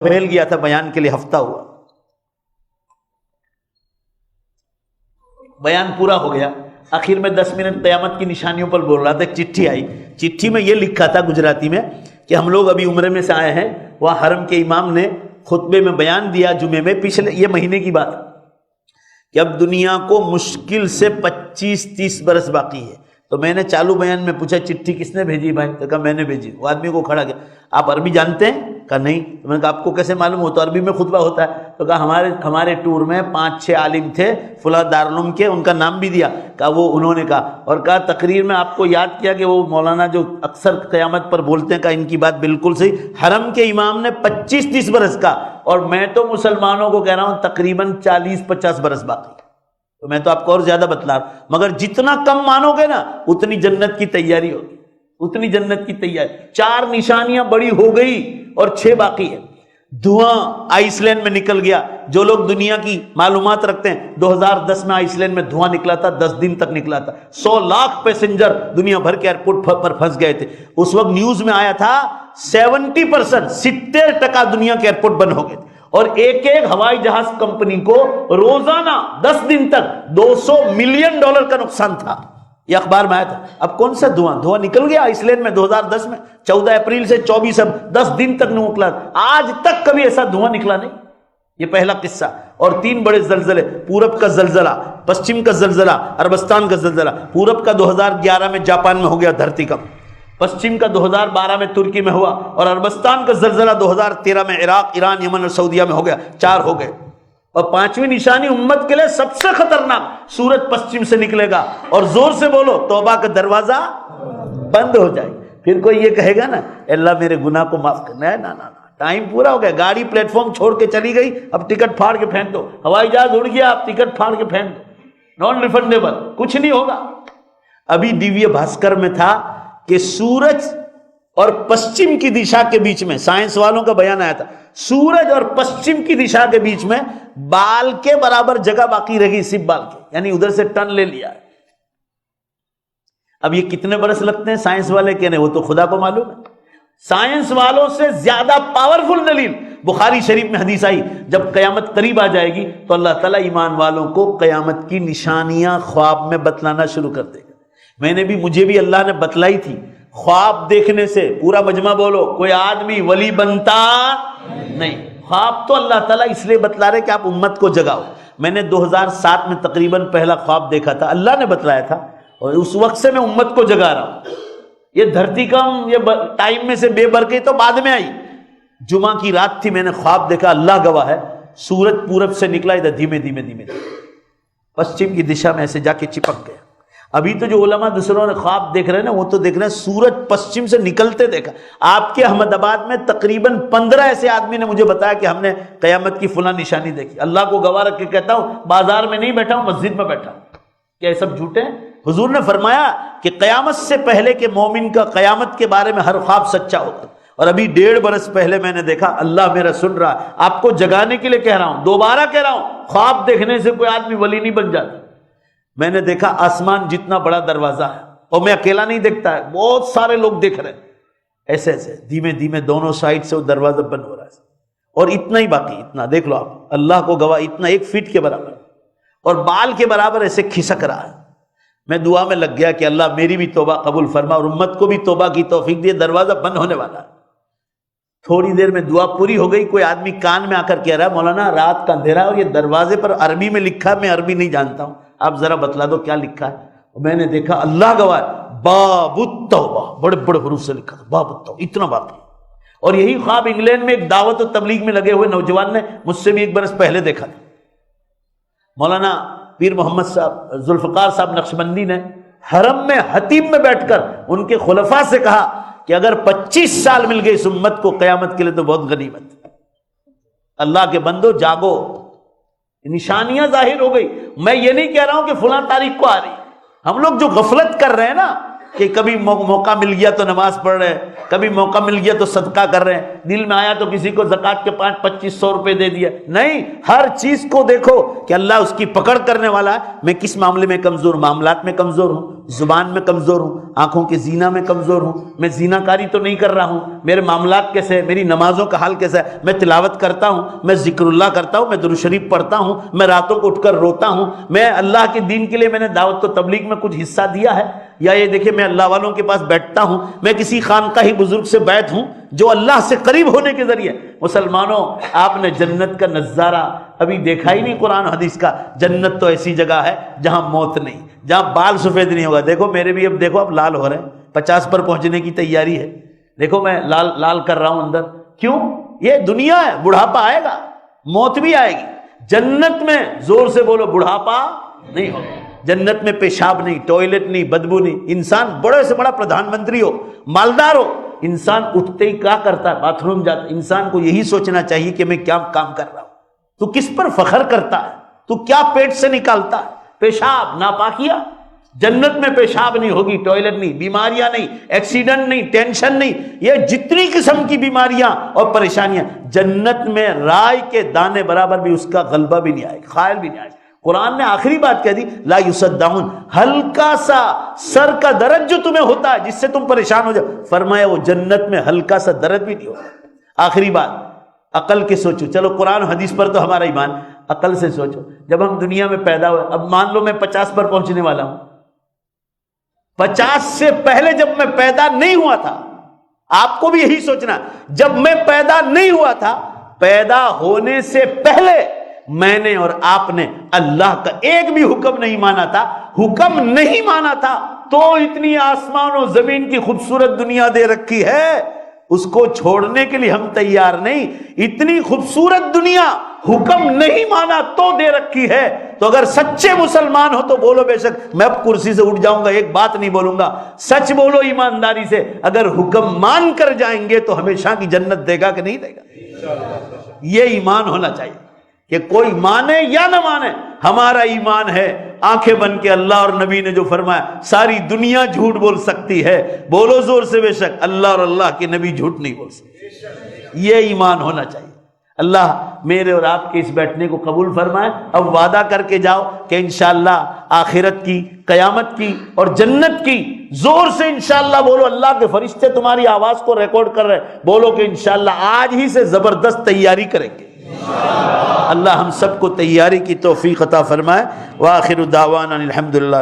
پھیل گیا تھا بیان کے لیے، ہفتہ ہوا، بیان پورا ہو گیا، آخر میں 10 منٹ قیامت کی نشانیوں پر بول رہا تھا۔ ایک چٹھی آئی، چٹھی میں یہ لکھا تھا گجراتی میں کہ ہم لوگ ابھی عمرے میں سے آئے ہیں، وہاں حرم کے امام نے خطبے میں بیان دیا جمعے میں، پچھلے یہ مہینے کی بات، کہ اب دنیا کو مشکل سے 25-30 برس باقی ہے۔ تو میں نے چالو بیان میں پوچھا چٹھی کس نے بھیجی بھائی؟ تو کہا میں نے بھیجی۔ وہ آدمی کو کھڑا کیا، آپ عربی جانتے ہیں؟ کہا نہیں۔ تو میں نے کہا آپ کو کیسے معلوم ہو؟ تو عربی میں خطبہ ہوتا ہے۔ تو کہا ہمارے ٹور میں 5-6 عالم تھے فلاں دارالعلوم کے، ان کا نام بھی دیا۔ کہا وہ انہوں نے کہا، اور کہا تقریر میں آپ کو یاد کیا کہ وہ مولانا جو اکثر قیامت پر بولتے ہیں، کہا ان کی بات بالکل صحیح، حرم کے امام نے 25-30 برس کا، اور میں تو مسلمانوں کو کہہ رہا ہوں تقریباً 40-50 برس باقی۔ تو میں تو آپ کو اور زیادہ بتلا رہا ہوں، مگر جتنا کم مانو گے نا اتنی جنت کی تیاری ہوگی، اتنی جنت کی تیاری۔ 4 نشانیاں بڑی ہو گئی اور 6 باقی ہے۔ دھواں آئس لینڈ میں نکل گیا، جو لوگ دنیا کی معلومات رکھتے ہیں، 2010 میں آئس لینڈ میں دھواں نکلا تھا، 10 دن تک نکلا تھا، 100 لاکھ پیسنجر دنیا بھر کے ایئرپورٹ پر پھنس گئے تھے۔ اس وقت نیوز میں آیا تھا 70%، 70% دنیا کے ایئرپورٹ بند ہو گئے تھے، اور ایک ہوائی جہاز کمپنی کو روزانہ 10 دن تک $200 ملین کا نقصان تھا، یہ اخبار میں آیا تھا۔ اب کون سا دھواں نکل گیا آئس لینڈ میں 2010 میں، 14 اپریل سے 24 10 دن تک نہیں نکلا، آج تک کبھی ایسا دھواں نکلا نہیں۔ یہ پہلا قصہ۔ اور 3 بڑے زلزلے، پورب کا زلزلہ، پشچم کا زلزلہ، عربستان کا زلزلہ۔ پورب کا 2011 میں جاپان میں ہو گیا دھرتی کمپ، پشچم کا 2012 میں ترکی میں ہوا، اور عربستان کا زلزلہ 2013 میں عراق، ایران، یمن اور سعودیہ میں ہو گیا۔ 4 ہو گئے۔ اور 5ویں نشانی امت کے لیے سب سے خطرناک، سورج پشچم سے نکلے گا، اور زور سے بولو توبہ کا دروازہ بند ہو جائے۔ پھر کوئی یہ کہے گا نا اللہ میرے گناہ کو معاف کرنا ہے، نا ٹائم پورا ہو گیا، گاڑی پلیٹ فارم چھوڑ کے چلی گئی، اب ٹکٹ پھاڑ کے پھینک دو، ہوائی جہاز اڑ گیا، اب ٹکٹ پھاڑ کے پھینک دو، نان ریفنڈیبل، کچھ نہیں ہوگا۔ ابھی دیویہ بھاسکر میں تھا کہ سورج اور پشچم کی دشا کے بیچ میں، سائنس والوں کا بیان آیا تھا، سورج اور پشچم کی دشا کے بیچ میں بال کے برابر جگہ باقی رہی، صرف بال کے، یعنی ادھر سے ٹرن لے لیا ہے۔ اب یہ کتنے برس لگتے ہیں سائنس والے کہنے، وہ تو خدا کو معلوم ہے۔ سائنس والوں سے زیادہ پاورفل دلیل بخاری شریف میں حدیث آئی، جب قیامت قریب آ جائے گی تو اللہ تعالیٰ ایمان والوں کو قیامت کی نشانیاں خواب میں بتلانا شروع کر دے گا۔ مجھے بھی اللہ نے بتلائی تھی، خواب دیکھنے سے، پورا مجمع بولو، کوئی آدمی ولی بنتا نہیں۔ خواب تو اللہ تعالیٰ اس لیے بتلا رہے کہ آپ امت کو جگاؤ۔ میں نے 2007 میں تقریباً پہلا خواب دیکھا تھا، اللہ نے بتلایا تھا، اور اس وقت سے میں امت کو جگا رہا ہوں۔ یہ دھرتی کم، یہ ٹائم میں سے بے برکت تو بعد میں آئی۔ جمعہ کی رات تھی، میں نے خواب دیکھا، اللہ گواہ ہے، سورج پورب سے نکلا، ادھر دھیمے دھیمے پشچم کی دشا میں ایسے جا کے چپک گیا۔ ابھی تو جو علماء دوسروں نے خواب دیکھ رہے ہیں نا، وہ تو دیکھ رہے ہیں سورج پشچم سے نکلتے دیکھا۔ آپ کے احمد آباد میں تقریباً 15 ایسے آدمی نے مجھے بتایا کہ ہم نے قیامت کی فلاں نشانی دیکھی۔ اللہ کو گواہ رکھ کے کہتا ہوں، بازار میں نہیں بیٹھا ہوں، مسجد میں بیٹھا ہوں۔ کیا یہ سب جھوٹے ہیں؟ حضور نے فرمایا کہ قیامت سے پہلے کہ مومن کا قیامت کے بارے میں ہر خواب سچا ہوتا، اور ابھی 1.5 برس پہلے میں نے دیکھا، اللہ میرا سن رہا ہے، آپ کو جگانے کے لیے کہہ رہا ہوں، دوبارہ کہہ رہا ہوں، خواب دیکھنے سے کوئی آدمی ولی نہیں بن جاتا۔ میں نے دیکھا آسمان جتنا بڑا دروازہ ہے، اور میں اکیلا نہیں دیکھتا ہے، بہت سارے لوگ دیکھ رہے ہیں، ایسے ایسے دھیمے دھیمے دونوں سائڈ سے وہ دروازہ بند ہو رہا ہے، اور اتنا ہی باقی، اتنا دیکھ لو آپ، اللہ کو گواہ، اتنا 1 فٹ کے برابر، اور بال کے برابر ایسے کھسک رہا ہے۔ میں دعا میں لگ گیا کہ اللہ میری بھی توبہ قبول فرما، اور امت کو بھی توبہ کی توفیق دے، دروازہ بند ہونے والا ہے۔ تھوڑی دیر میں دعا پوری ہو گئی، کوئی آدمی کان میں آ کر کہہ رہا ہے مولانا رات کا اندھیرا ہے، اور یہ دروازے پر عربی میں لکھا ہے، میں عربی نہیں جانتا ہوں، آپ ذرا بتلا دو کیا لکھا ہے۔ میں نے دیکھا، اللہ گواہ، باب التوبہ، بڑے بڑے حروف سے لکھا تھا، باب التوبہ، اتنا باقی۔ اور یہی خواب انگلینڈ میں ایک دعوت و تبلیغ میں لگے ہوئے نوجوان نے مجھ سے بھی 1 برس پہلے دیکھا تھا۔ مولانا پیر محمد صاحب ذوالفقار صاحب نقشبندی نے حرم میں حتیم میں بیٹھ کر ان کے خلفاء سے کہا کہ اگر 25 سال مل گئے اس امت کو قیامت کے لیے تو بہت غنیمت۔ اللہ کے بندو جاگو، نشانیاں ظاہر ہو گئی۔ میں یہ نہیں کہہ رہا ہوں کہ فلاں تاریخ کو آ رہی، ہم لوگ جو غفلت کر رہے ہیں نا، کہ کبھی موقع مل گیا تو نماز پڑھ رہے ہیں، کبھی موقع مل گیا تو صدقہ کر رہے ہیں، دل میں آیا تو کسی کو زکوٰۃ کے 2500 روپے دے دیا. نہیں، ہر چیز کو دیکھو کہ اللہ اس کی پکڑ کرنے والا ہے. میں کس معاملے میں کمزور ہوں؟ معاملات میں کمزور ہوں، زبان میں کمزور ہوں، آنکھوں کے زینا میں کمزور ہوں، میں زینا کاری تو نہیں کر رہا ہوں، میرے معاملات کیسے ہے، میری نمازوں کا حال کیسا ہے، میں تلاوت کرتا ہوں، میں ذکر اللہ کرتا ہوں، میں درود شریف پڑھتا ہوں، میں راتوں کو اٹھ کر روتا ہوں، میں اللہ کے دین کے لیے میں نے دعوت و تبلیغ میں کچھ حصہ دیا ہے، یا یہ دیکھیں میں اللہ والوں کے پاس بیٹھتا ہوں، میں کسی خانقاہی بزرگ سے بیٹھ ہوں جو اللہ سے قریب ہونے کے ذریعے. مسلمانوں، آپ نے جنت کا نظارہ ابھی دیکھا ہی نہیں قرآن حدیث کا. جنت تو ایسی جگہ ہے جہاں موت نہیں، جہاں بال سفید نہیں ہوگا. دیکھو میرے بھی اب دیکھو اب لال ہو رہے ہیں، 50 پر پہنچنے کی تیاری ہے. دیکھو میں لال لال کر رہا ہوں اندر. کیوں؟ یہ دنیا ہے، بڑھاپا آئے گا، موت بھی آئے گی. جنت میں زور سے بولو بڑھاپا نہیں ہوگا. جنت میں پیشاب نہیں، ٹوائلٹ نہیں، بدبو نہیں. انسان بڑے سے بڑا پردھان منتری ہو، مالدار ہو، انسان اٹھتے ہی کیا کرتا ہے؟ باتھ روم جاتا ہے. انسان کو یہی سوچنا چاہیے کہ میں کیا کام کر رہا ہوں. تو کس پر فخر کرتا ہے؟ تو کیا پیٹ سے نکالتا ہے؟ پیشاب، ناپاکیہ. جنت میں پیشاب نہیں ہوگی، ٹوائلٹ نہیں، بیماریاں نہیں، ایکسیڈنٹ نہیں، ٹینشن نہیں. یہ جتنی قسم کی بیماریاں اور پریشانیاں، جنت میں رائے کے دانے برابر بھی اس کا غلبہ بھی نہیں آئے گا، خیال بھی نہیں آئے گا. قرآن نے آخری بات کہہ دی، لا یصدعون. ہلکا سا سر کا درد جو تمہیں ہوتا ہے جس سے تم پریشان ہو جاؤ، فرمایا وہ جنت میں ہلکا سا درد بھی نہیں ہوگا. آخری بات عقل کے سوچو. چلو قرآن حدیث پر تو ہمارا ایمان، عقل سے سوچو. جب ہم دنیا میں پیدا ہوئے، اب مان لو میں 50 پر پہنچنے والا ہوں. 50 سے پہلے جب میں پیدا نہیں ہوا تھا، آپ کو بھی یہی سوچنا، جب میں پیدا نہیں ہوا تھا، پیدا ہونے سے پہلے میں نے اور آپ نے اللہ کا ایک بھی حکم نہیں مانا تھا. حکم نہیں مانا تھا تو اتنی آسمان و زمین کی خوبصورت دنیا دے رکھی ہے، اس کو چھوڑنے کے لیے ہم تیار نہیں. اتنی خوبصورت دنیا حکم نہیں مانا تو دے رکھی ہے. تو اگر سچے مسلمان ہو تو بولو بے شک میں اب کرسی سے اٹھ جاؤں گا، ایک بات نہیں بولوں گا. سچ بولو ایمانداری سے، اگر حکم مان کر جائیں گے تو ہمیشہ کی جنت دے گا کہ نہیں دے گا؟ یہ ایمان ہونا چاہیے کہ کوئی مانے یا نہ مانے، ہمارا ایمان ہے. آنکھیں بن کے اللہ اور نبی نے جو فرمایا، ساری دنیا جھوٹ بول سکتی ہے، بولو زور سے بے شک اللہ اور اللہ کے نبی جھوٹ نہیں بول سکتے. یہ ایمان ہونا چاہیے. اللہ میرے اور آپ کے اس بیٹھنے کو قبول فرمائے. اب وعدہ کر کے جاؤ کہ انشاءاللہ آخرت کی، قیامت کی اور جنت کی زور سے انشاءاللہ بولو. اللہ کے فرشتے تمہاری آواز کو ریکارڈ کر رہے، بولو کہ انشاءاللہ آج ہی سے زبردست تیاری کریں گے. اللہ ہم سب کو تیاری کی توفیق عطا فرمائے. وآخر دعوانا الحمدللہ.